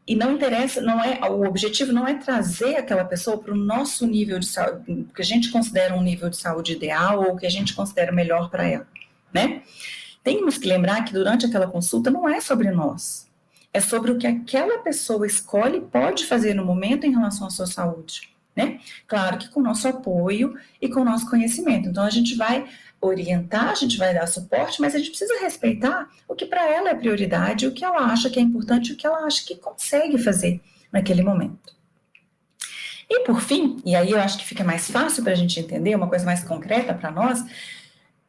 e não interessa, o objetivo não é trazer aquela pessoa para o nosso nível de saúde, que a gente considera um nível de saúde ideal ou que a gente considera melhor para ela, né? Temos que lembrar que durante aquela consulta não é sobre nós, é sobre o que aquela pessoa escolhe e pode fazer no momento em relação à sua saúde, né? Claro que com o nosso apoio e com o nosso conhecimento. Então, a gente vai orientar, a gente vai dar suporte, mas a gente precisa respeitar o que para ela é prioridade, o que ela acha que é importante, o que ela acha que consegue fazer naquele momento. E por fim, e aí eu acho que fica mais fácil para a gente entender, uma coisa mais concreta para nós,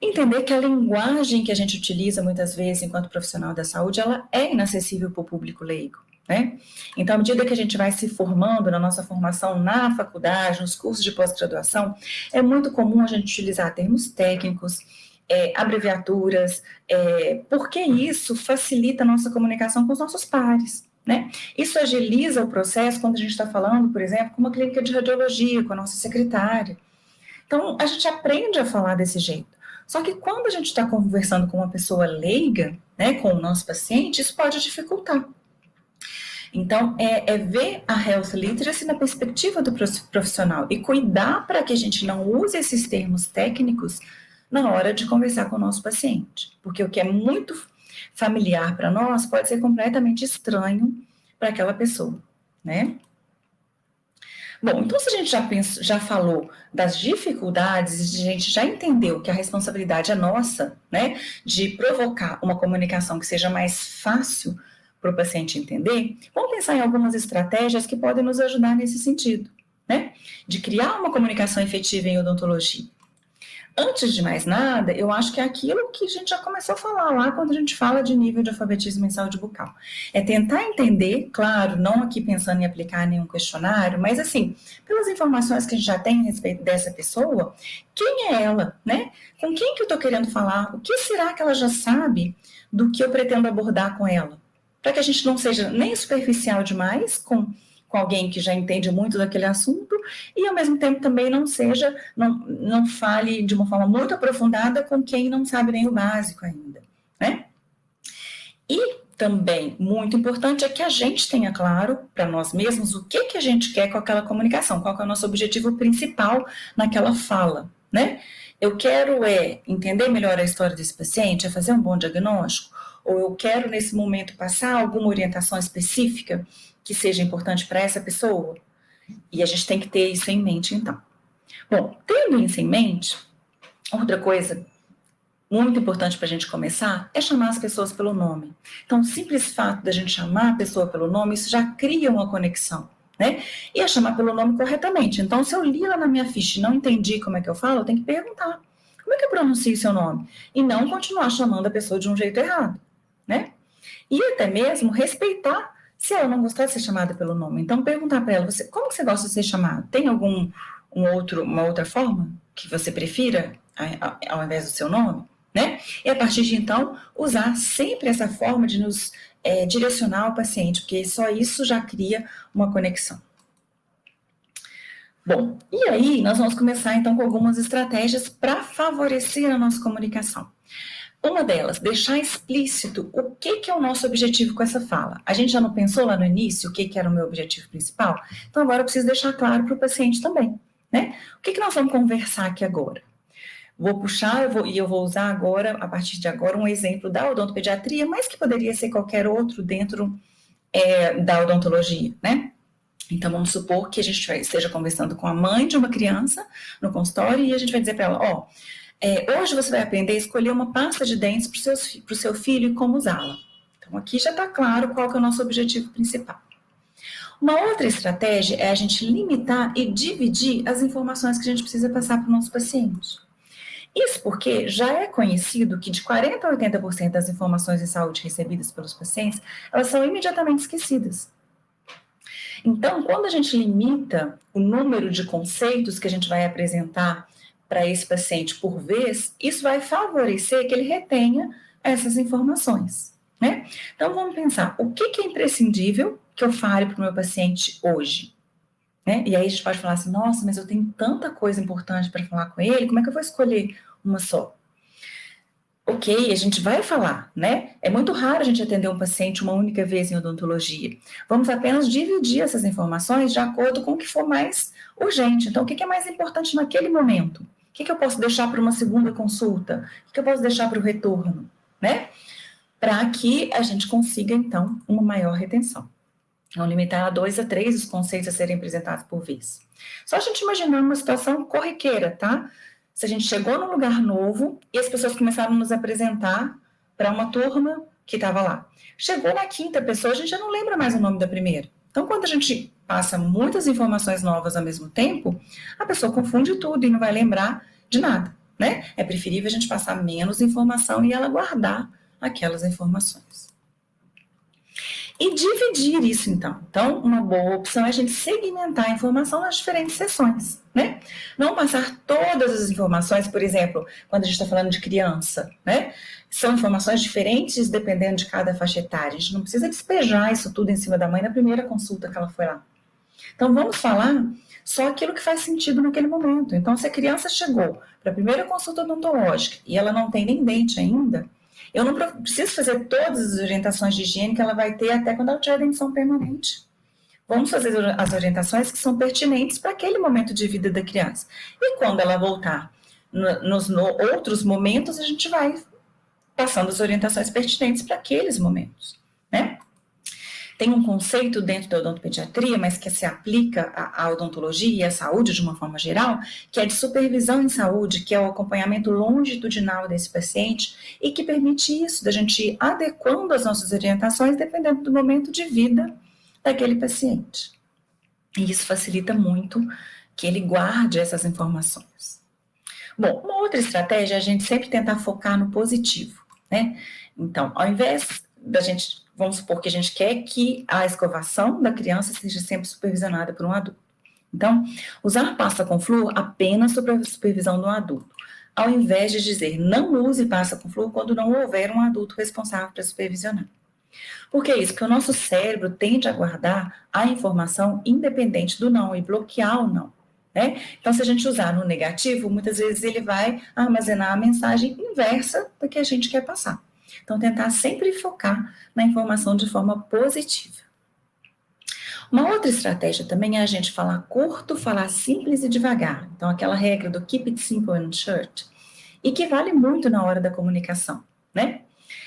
entender que a linguagem que a gente utiliza muitas vezes enquanto profissional da saúde, ela é inacessível para o público leigo, né? Então, à medida que a gente vai se formando na nossa formação na faculdade, nos cursos de pós-graduação, é muito comum a gente utilizar termos técnicos, abreviaturas, porque isso facilita a nossa comunicação com os nossos pares, né? Isso agiliza o processo quando a gente está falando, por exemplo, com uma clínica de radiologia, com a nossa secretária. Então, a gente aprende a falar desse jeito. Só que quando a gente está conversando com uma pessoa leiga, né, com o nosso paciente, isso pode dificultar. Então, é ver a health literacy na perspectiva do profissional e cuidar para que a gente não use esses termos técnicos na hora de conversar com o nosso paciente. Porque o que é muito familiar para nós pode ser completamente estranho para aquela pessoa, né? Bom, então se a gente já falou das dificuldades, a gente já entendeu que a responsabilidade é nossa, né, de provocar uma comunicação que seja mais fácil para o paciente entender, vamos pensar em algumas estratégias que podem nos ajudar nesse sentido, né, de criar uma comunicação efetiva em odontologia. Antes de mais nada, eu acho que é aquilo que a gente já começou a falar lá quando a gente fala de nível de alfabetismo em saúde bucal. É tentar entender, claro, não aqui pensando em aplicar nenhum questionário, mas assim, pelas informações que a gente já tem a respeito dessa pessoa, quem é ela, né? Com quem que eu estou querendo falar? O que será que ela já sabe do que eu pretendo abordar com ela? Para que a gente não seja nem superficial demais com alguém que já entende muito daquele assunto e, ao mesmo tempo, também não fale de uma forma muito aprofundada com quem não sabe nem o básico ainda, né? E também, muito importante, é que a gente tenha claro para nós mesmos o que a gente quer com aquela comunicação, qual é o nosso objetivo principal naquela fala, né? Eu quero entender melhor a história desse paciente, fazer um bom diagnóstico, ou eu quero, nesse momento, passar alguma orientação específica que seja importante para essa pessoa? E a gente tem que ter isso em mente, então. Bom, tendo isso em mente, outra coisa muito importante para a gente começar é chamar as pessoas pelo nome. Então, o simples fato da gente chamar a pessoa pelo nome, isso já cria uma conexão, né? E a chamar pelo nome corretamente. Então, se eu li lá na minha ficha e não entendi como é que eu falo, eu tenho que perguntar. Como é que eu pronuncio o seu nome? E não continuar chamando a pessoa de um jeito errado, né? E até mesmo respeitar se ela não gostar de ser chamada pelo nome. Então, perguntar para ela, como que você gosta de ser chamada? Tem uma outra forma que você prefira ao invés do seu nome? Né? E a partir de então, usar sempre essa forma de nos direcionar ao paciente, porque só isso já cria uma conexão. Bom, e aí nós vamos começar então com algumas estratégias para favorecer a nossa comunicação. Uma delas, deixar explícito o que é o nosso objetivo com essa fala. A gente já não pensou lá no início o que era o meu objetivo principal? Então agora eu preciso deixar claro para o paciente também, né? O que nós vamos conversar aqui agora? Vou puxar eu vou usar agora, a partir de agora, um exemplo da odontopediatria, mas que poderia ser qualquer outro dentro da odontologia, né? Então, vamos supor que a gente esteja conversando com a mãe de uma criança no consultório e a gente vai dizer para ela, hoje você vai aprender a escolher uma pasta de dentes para o seu filho e como usá-la. Então, aqui já está claro qual que é o nosso objetivo principal. Uma outra estratégia é a gente limitar e dividir as informações que a gente precisa passar para o nosso paciente. Isso porque já é conhecido que de 40% a 80% das informações de saúde recebidas pelos pacientes, elas são imediatamente esquecidas. Então, quando a gente limita o número de conceitos que a gente vai apresentar para esse paciente por vez, isso vai favorecer que ele retenha essas informações, né? Então, vamos pensar, o que é imprescindível que eu fale para o meu paciente hoje? Né? E aí a gente pode falar assim, nossa, mas eu tenho tanta coisa importante para falar com ele, como é que eu vou escolher uma só? Ok, a gente vai falar, né? É muito raro a gente atender um paciente uma única vez em odontologia. Vamos apenas dividir essas informações de acordo com o que for mais urgente. Então, o que é mais importante naquele momento? O que eu posso deixar para uma segunda consulta? O que eu posso deixar para o retorno? Né? Para que a gente consiga, então, uma maior retenção. Então, limitar a 2 a 3 os conceitos a serem apresentados por vez. Só a gente imaginar uma situação corriqueira, tá? Se a gente chegou num lugar novo e as pessoas começaram a nos apresentar para uma turma que estava lá. Chegou na quinta pessoa, a gente já não lembra mais o nome da primeira. Então, quando a gente passa muitas informações novas ao mesmo tempo, a pessoa confunde tudo e não vai lembrar de nada, né? É preferível a gente passar menos informação e ela guardar aquelas informações. E dividir isso, então. Então, uma boa opção é a gente segmentar a informação nas diferentes sessões, né? Não passar todas as informações, por exemplo, quando a gente está falando de criança, né? São informações diferentes dependendo de cada faixa etária. A gente não precisa despejar isso tudo em cima da mãe na primeira consulta que ela foi lá. Então, vamos falar só aquilo que faz sentido naquele momento. Então, se a criança chegou para a primeira consulta odontológica e ela não tem nem dente ainda, eu não preciso fazer todas as orientações de higiene que ela vai ter até quando ela tiver dentição permanente. Vamos fazer as orientações que são pertinentes para aquele momento de vida da criança. E quando ela voltar nos outros momentos, a gente vai passando as orientações pertinentes para aqueles momentos, né? Tem um conceito dentro da odontopediatria, mas que se aplica à odontologia e à saúde de uma forma geral, que é de supervisão em saúde, que é o acompanhamento longitudinal desse paciente e que permite isso, da gente ir adequando as nossas orientações dependendo do momento de vida daquele paciente. E isso facilita muito que ele guarde essas informações. Bom, uma outra estratégia é a gente sempre tentar focar no positivo, né? Então, ao invés da gente, vamos supor que a gente quer que a escovação da criança seja sempre supervisionada por um adulto. Então, usar pasta com flúor apenas sob a supervisão do adulto, ao invés de dizer não use pasta com flúor quando não houver um adulto responsável para supervisionar. Por que isso? Porque o nosso cérebro tende a guardar a informação independente do não e bloquear o não. Né? Então, se a gente usar no negativo, muitas vezes ele vai armazenar a mensagem inversa da que a gente quer passar. Então, tentar sempre focar na informação de forma positiva. Uma outra estratégia também é a gente falar curto, falar simples e devagar. Então, aquela regra do keep it simple and short, e que vale muito na hora da comunicação, né?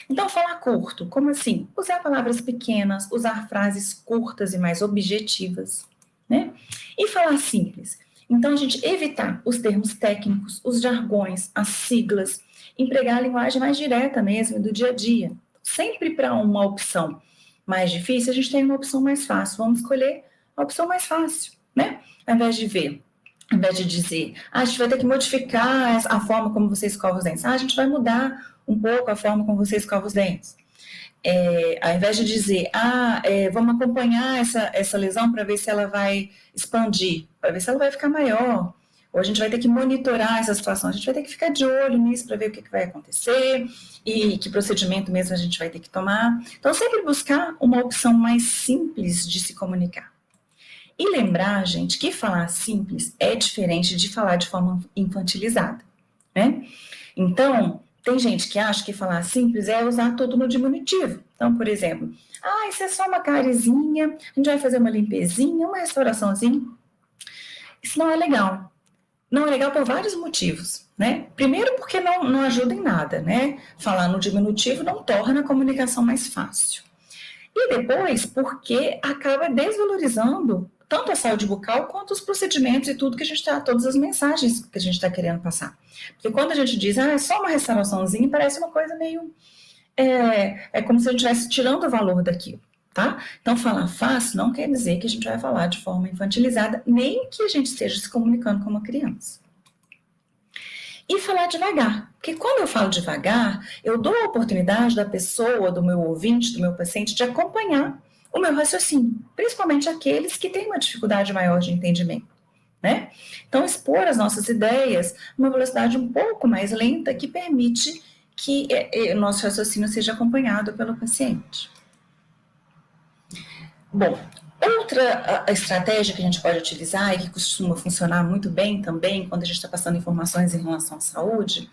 Então, falar curto, como assim? Usar palavras pequenas, usar frases curtas e mais objetivas, né? E falar simples. Então, a gente evitar os termos técnicos, os jargões, as siglas, empregar a linguagem mais direta mesmo, do dia a dia. Sempre para uma opção mais difícil, a gente tem uma opção mais fácil. Vamos escolher a opção mais fácil, né? Ao invés de dizer, a gente vai ter que modificar a forma como você escova os dentes. A gente vai mudar um pouco a forma como você escova os dentes. Ao invés de dizer, vamos acompanhar essa lesão para ver se ela vai expandir, para ver se ela vai ficar maior, ou a gente vai ter que monitorar essa situação, a gente vai ter que ficar de olho nisso para ver o que vai acontecer e que procedimento mesmo a gente vai ter que tomar. Então, sempre buscar uma opção mais simples de se comunicar. E lembrar, gente, que falar simples é diferente de falar de forma infantilizada, né? Então, tem gente que acha que falar simples é usar tudo no diminutivo. Então, por exemplo, isso é só uma carizinha, a gente vai fazer uma limpezinha, uma restauraçãozinha. Isso não é legal. Não é legal por vários motivos, né? Primeiro, porque não ajuda em nada, né? Falar no diminutivo não torna a comunicação mais fácil. E depois, porque acaba desvalorizando tanto a saúde bucal quanto os procedimentos e tudo que a gente está, todas as mensagens que a gente está querendo passar. Porque quando a gente diz, é só uma restauraçãozinha, parece uma coisa meio... É como se a gente estivesse tirando o valor daquilo, tá? Então, falar fácil não quer dizer que a gente vai falar de forma infantilizada, nem que a gente esteja se comunicando com uma criança. E falar devagar, porque quando eu falo devagar, eu dou a oportunidade da pessoa, do meu ouvinte, do meu paciente, de acompanhar o meu raciocínio, principalmente aqueles que têm uma dificuldade maior de entendimento, né? Então, expor as nossas ideias numa velocidade um pouco mais lenta, que permite que o nosso raciocínio seja acompanhado pelo paciente. Bom, outra estratégia que a gente pode utilizar e que costuma funcionar muito bem também quando a gente está passando informações em relação à saúde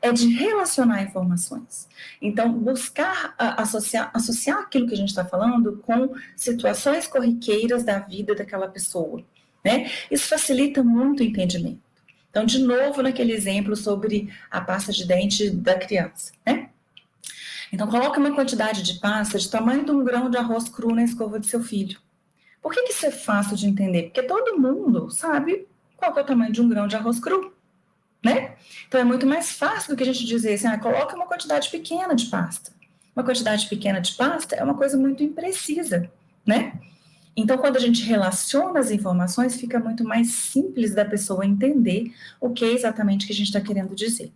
é de relacionar informações. Então, buscar associar aquilo que a gente está falando com situações corriqueiras da vida daquela pessoa, né? Isso facilita muito o entendimento. Então, de novo, naquele exemplo sobre a pasta de dente da criança, né? Então, coloque uma quantidade de pasta de tamanho de um grão de arroz cru na escova do seu filho. Por que isso é fácil de entender? Porque todo mundo sabe qual é o tamanho de um grão de arroz cru, né? Então, é muito mais fácil do que a gente dizer assim, coloque uma quantidade pequena de pasta. Uma quantidade pequena de pasta é uma coisa muito imprecisa, né? Então, quando a gente relaciona as informações, fica muito mais simples da pessoa entender o que é exatamente que a gente está querendo dizer.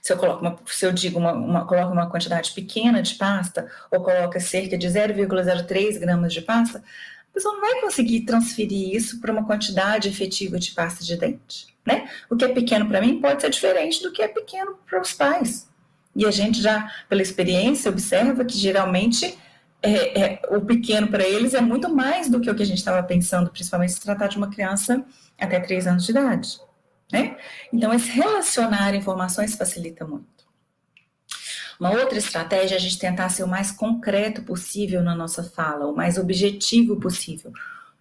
Se eu digo coloca uma quantidade pequena de pasta, ou coloca cerca de 0,03 gramas de pasta, a pessoa não vai conseguir transferir isso para uma quantidade efetiva de pasta de dente, né? O que é pequeno para mim pode ser diferente do que é pequeno para os pais. E a gente já, pela experiência, observa que geralmente o pequeno para eles é muito mais do que o que a gente estava pensando, principalmente se tratar de uma criança até 3 anos de idade. Né? Então, esse relacionar informações facilita muito. Uma outra estratégia é a gente tentar ser o mais concreto possível na nossa fala, o mais objetivo possível.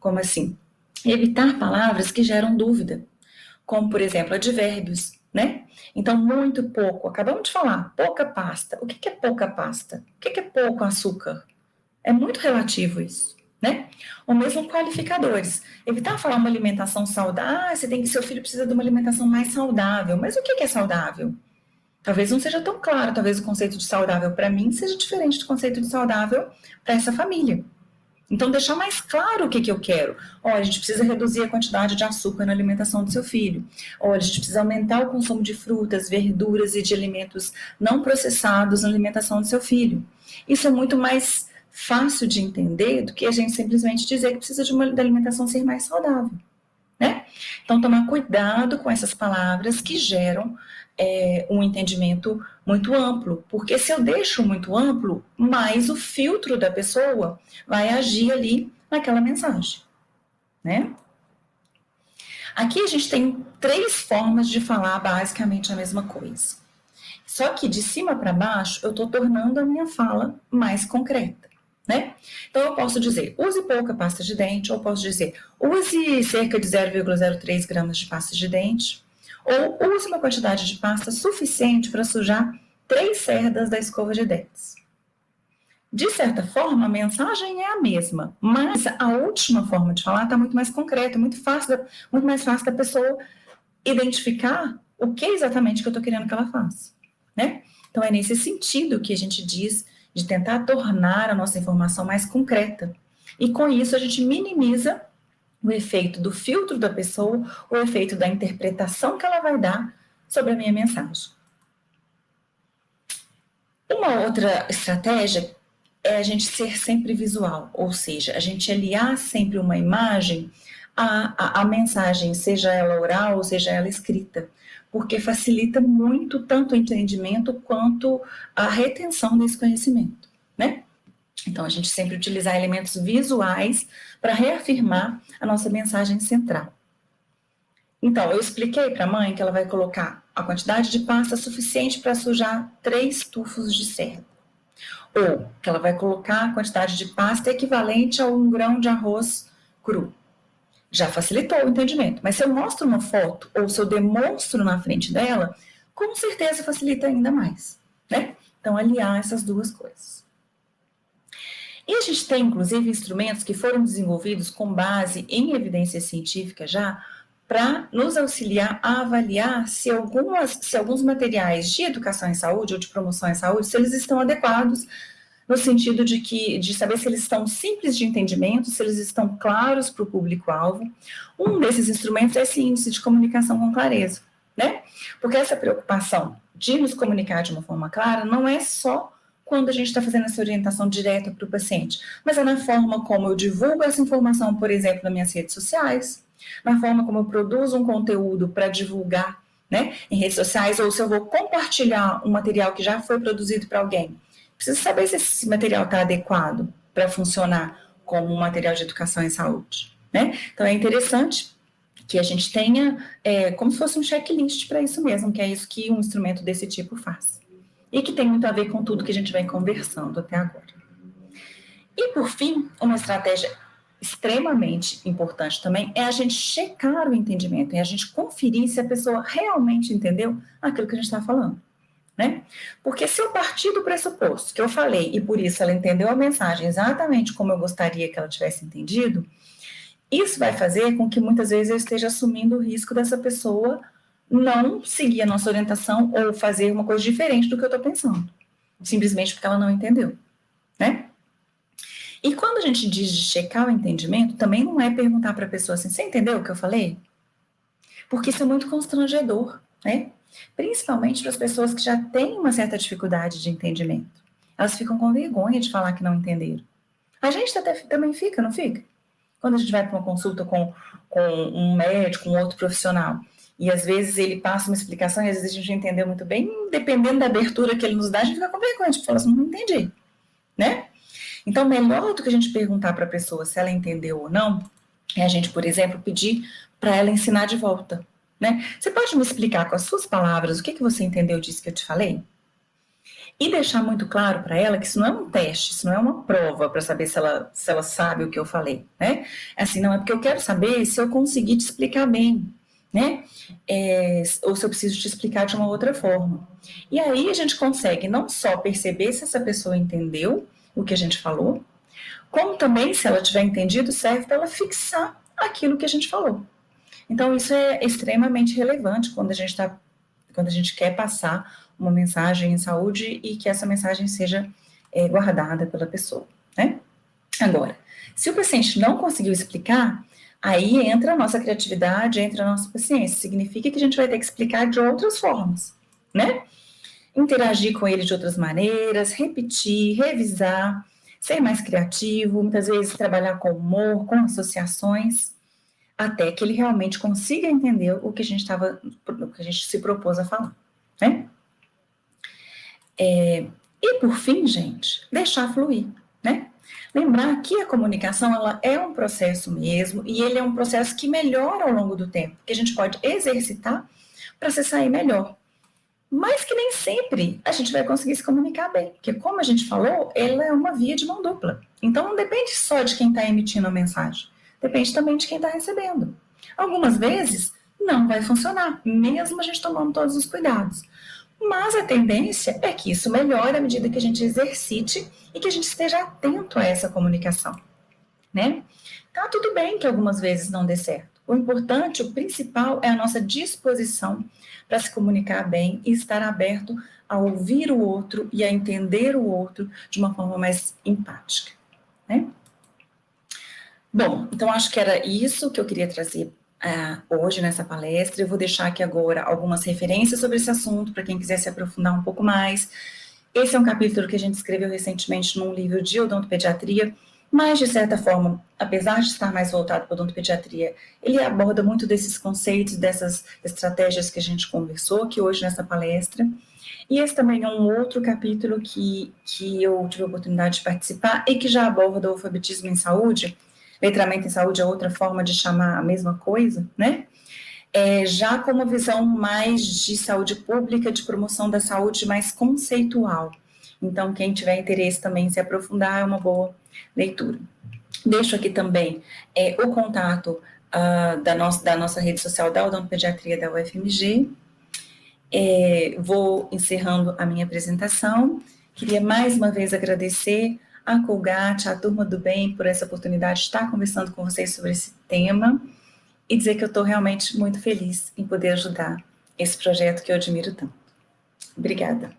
Como assim? Evitar palavras que geram dúvida, como, por exemplo, advérbios, né? Então, muito pouco. Acabamos de falar, pouca pasta. O que é pouca pasta? O que é pouco açúcar? É muito relativo isso. Né? Ou mesmo qualificadores. Evitar falar uma alimentação saudável, seu filho precisa de uma alimentação mais saudável. Mas o que é saudável? Talvez não seja tão claro, talvez o conceito de saudável para mim seja diferente do conceito de saudável para essa família. Então, deixar mais claro o que eu quero. Olha, a gente precisa reduzir a quantidade de açúcar na alimentação do seu filho. Olha, a gente precisa aumentar o consumo de frutas, verduras e de alimentos não processados na alimentação do seu filho. Isso é muito mais fácil de entender do que a gente simplesmente dizer que precisa da alimentação ser mais saudável, né? Então, tomar cuidado com essas palavras que geram um entendimento muito amplo, porque se eu deixo muito amplo, mais o filtro da pessoa vai agir ali naquela mensagem, né? Aqui a gente tem 3 formas de falar basicamente a mesma coisa. Só que de cima para baixo, eu estou tornando a minha fala mais concreta. Né? Então, eu posso dizer, use pouca pasta de dente, ou posso dizer, use cerca de 0,03 gramas de pasta de dente, ou use uma quantidade de pasta suficiente para sujar 3 cerdas da escova de dentes. De certa forma, a mensagem é a mesma, mas a última forma de falar está muito mais concreta, muito mais fácil da pessoa identificar o que exatamente que eu estou querendo que ela faça. Né? Então, é nesse sentido que a gente diz de tentar tornar a nossa informação mais concreta. E com isso a gente minimiza o efeito do filtro da pessoa, o efeito da interpretação que ela vai dar sobre a minha mensagem. Uma outra estratégia é a gente ser sempre visual, ou seja, a gente aliar sempre uma imagem à mensagem, seja ela oral ou seja ela escrita, porque facilita muito tanto o entendimento quanto a retenção desse conhecimento, né? Então, a gente sempre utilizar elementos visuais para reafirmar a nossa mensagem central. Então, eu expliquei para a mãe que ela vai colocar a quantidade de pasta suficiente para sujar 3 tufos de cerda. Ou que ela vai colocar a quantidade de pasta equivalente a 1 grão de arroz cru. Já facilitou o entendimento. Mas se eu mostro uma foto ou se eu demonstro na frente dela, com certeza facilita ainda mais, né? Então, aliar essas duas coisas. E a gente tem, inclusive, instrumentos que foram desenvolvidos com base em evidência científica já, para nos auxiliar a avaliar se alguns materiais de educação em saúde ou de promoção em saúde, se eles estão adequados, no sentido de saber se eles estão simples de entendimento, se eles estão claros para o público-alvo. Um desses instrumentos é esse índice de comunicação com clareza, né? Porque essa preocupação de nos comunicar de uma forma clara não é só quando a gente está fazendo essa orientação direta para o paciente, mas é na forma como eu divulgo essa informação, por exemplo, nas minhas redes sociais, na forma como eu produzo um conteúdo para divulgar, né, em redes sociais, ou se eu vou compartilhar um material que já foi produzido para alguém. Preciso saber se esse material está adequado para funcionar como um material de educação em saúde, né? Então, é interessante que a gente tenha como se fosse um checklist para isso mesmo, que é isso que um instrumento desse tipo faz. E que tem muito a ver com tudo que a gente vem conversando até agora. E, por fim, uma estratégia extremamente importante também é a gente checar o entendimento, é a gente conferir se a pessoa realmente entendeu aquilo que a gente está falando, né? Porque se eu partir do pressuposto que eu falei e por isso ela entendeu a mensagem exatamente como eu gostaria que ela tivesse entendido, isso vai fazer com que muitas vezes eu esteja assumindo o risco dessa pessoa não seguir a nossa orientação ou fazer uma coisa diferente do que eu estou pensando, simplesmente porque ela não entendeu, né? E quando a gente diz de checar o entendimento, também não é perguntar para a pessoa assim, você entendeu o que eu falei? Porque isso é muito constrangedor, né? Principalmente para as pessoas que já têm uma certa dificuldade de entendimento. Elas ficam com vergonha de falar que não entenderam. A gente até também fica, não fica? Quando a gente vai para uma consulta com um médico, um outro profissional, e às vezes ele passa uma explicação e às vezes a gente não entendeu muito bem, dependendo da abertura que ele nos dá, a gente fica com vergonha, a gente fala assim, não entendi, né? Então, melhor do que a gente perguntar para a pessoa se ela entendeu ou não, é a gente, por exemplo, pedir para ela ensinar de volta, né? Você pode me explicar com as suas palavras o que você entendeu disso que eu te falei? E deixar muito claro para ela que isso não é um teste, isso não é uma prova para saber se ela sabe o que eu falei, né? Assim, não é porque eu quero saber se eu conseguir te explicar bem, né? Ou se eu preciso te explicar de uma outra forma. E aí a gente consegue não só perceber se essa pessoa entendeu o que a gente falou, como também, se ela tiver entendido, serve para ela fixar aquilo que a gente falou. Então, isso é extremamente relevante quando a gente quer passar uma mensagem em saúde e que essa mensagem seja guardada pela pessoa, né? Agora, se o paciente não conseguiu explicar, aí entra a nossa criatividade, entra a nossa paciência. Significa que a gente vai ter que explicar de outras formas, né? Interagir com ele de outras maneiras, repetir, revisar, ser mais criativo, muitas vezes trabalhar com humor, com associações, até que ele realmente consiga entender o que a gente se propôs a falar, né? E por fim, gente, deixar fluir, né? Lembrar que a comunicação ela é um processo mesmo e ele é um processo que melhora ao longo do tempo, que a gente pode exercitar para se sair melhor. Mas que nem sempre a gente vai conseguir se comunicar bem, porque como a gente falou, ela é uma via de mão dupla. Então não depende só de quem está emitindo a mensagem, depende também de quem está recebendo. Algumas vezes não vai funcionar, mesmo a gente tomando todos os cuidados. Mas a tendência é que isso melhore à medida que a gente exercite e que a gente esteja atento a essa comunicação, né? Tá tudo bem que algumas vezes não dê certo. O importante, o principal, é a nossa disposição para se comunicar bem e estar aberto a ouvir o outro e a entender o outro de uma forma mais empática, né? Bom, então acho que era isso que eu queria trazer hoje nessa palestra. Eu vou deixar aqui agora algumas referências sobre esse assunto, para quem quiser se aprofundar um pouco mais. Esse é um capítulo que a gente escreveu recentemente num livro de odontopediatria, mas, de certa forma, apesar de estar mais voltado para a odontopediatria, ele aborda muito desses conceitos, dessas estratégias que a gente conversou aqui hoje nessa palestra. E esse também é um outro capítulo que eu tive a oportunidade de participar e que já aborda o alfabetismo em saúde. Letramento em saúde é outra forma de chamar a mesma coisa, né? Já com uma visão mais de saúde pública, de promoção da saúde mais conceitual. Então, quem tiver interesse também em se aprofundar, é uma boa leitura. Deixo aqui também o contato da nossa rede social da odontopediatria da UFMG. Vou encerrando a minha apresentação. Queria mais uma vez agradecer a Colgate, a Turma do Bem, por essa oportunidade de estar conversando com vocês sobre esse tema e dizer que eu estou realmente muito feliz em poder ajudar esse projeto que eu admiro tanto. Obrigada.